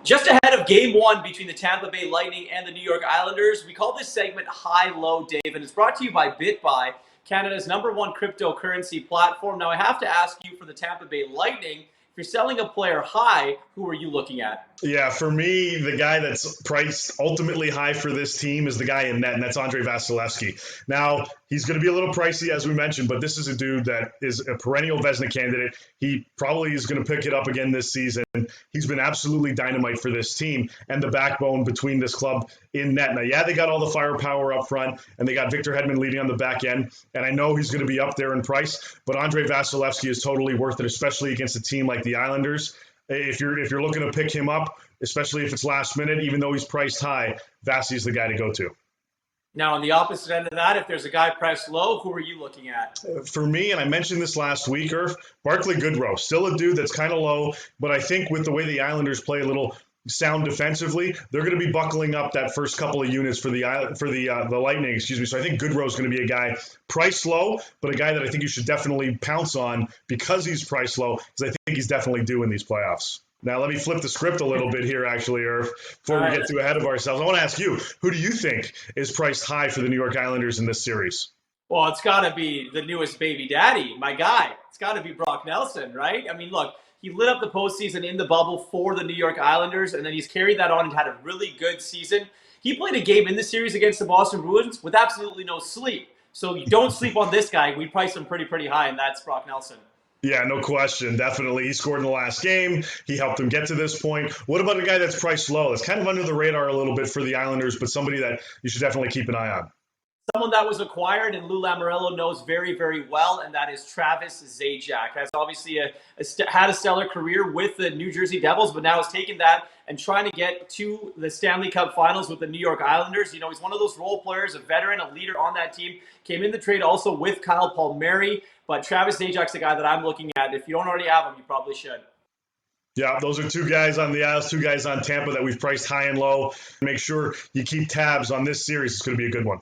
Just ahead of Game 1 between the Tampa Bay Lightning and the New York Islanders, we call this segment High Low, Dave, and it's brought to you by BitBuy, Canada's #1 cryptocurrency platform. Now, I have to ask you for the Tampa Bay Lightning, if you're selling a player high, who are you looking at? Yeah, for me, the guy that's priced ultimately high for this team is the guy in net, and that's Andrei Vasilevskiy. Now, he's going to be a little pricey, as we mentioned, but this is a dude that is a perennial Vezina candidate. He probably is going to pick it up again this season. He's been absolutely dynamite for this team and the backbone between this club in net. Now, yeah, they got all the firepower up front, and they got Victor Hedman leading on the back end, and I know he's going to be up there in price, but Andrei Vasilevskiy is totally worth it, especially against a team like the Islanders. If you're looking to pick him up, especially if it's last minute, even though he's priced high, Vasi's the guy to go to. Now, on the opposite end of that, if there's a guy priced low, who are you looking at? For me, and I mentioned this last week, Irf, Barclay Goodrow, still a dude that's kind of low, but I think with the way the Islanders play a little sound defensively, they're going to be buckling up that first couple of units for the Lightning, excuse me. So I think Goodrow's going to be a guy priced low, but a guy that I think you should definitely pounce on because he's priced low, because I think he's definitely due in these playoffs. Now, let me flip the script a little bit here, actually, Irf, before we get too ahead of ourselves. I want to ask you, who do you think is priced high for the New York Islanders in this series? Well, it's got to be the newest baby daddy, my guy. It's got to be Brock Nelson, right? I mean, look, he lit up the postseason in the bubble for the New York Islanders, and then he's carried that on and had a really good season. He played a game in the series against the Boston Bruins with absolutely no sleep. So you don't sleep on this guy. We priced him pretty high, and that's Brock Nelson. Yeah, no question. Definitely. He scored in the last game. He helped them get to this point. What about a guy that's priced low? It's kind of under the radar a little bit for the Islanders, but somebody that you should definitely keep an eye on. Someone that was acquired and Lou Lamoriello knows very well, and that is Travis Zajac. Has obviously had a stellar career with the New Jersey Devils, but now has taken that and trying to get to the Stanley Cup Finals with the New York Islanders. You know, he's one of those role players, a veteran, a leader on that team. Came in the trade also with Kyle Palmieri, but Travis Zajac's the guy that I'm looking at. If you don't already have him, you probably should. Yeah, those are two guys on the Isles, two guys on Tampa that we've priced high and low. Make sure you keep tabs on this series. It's going to be a good one.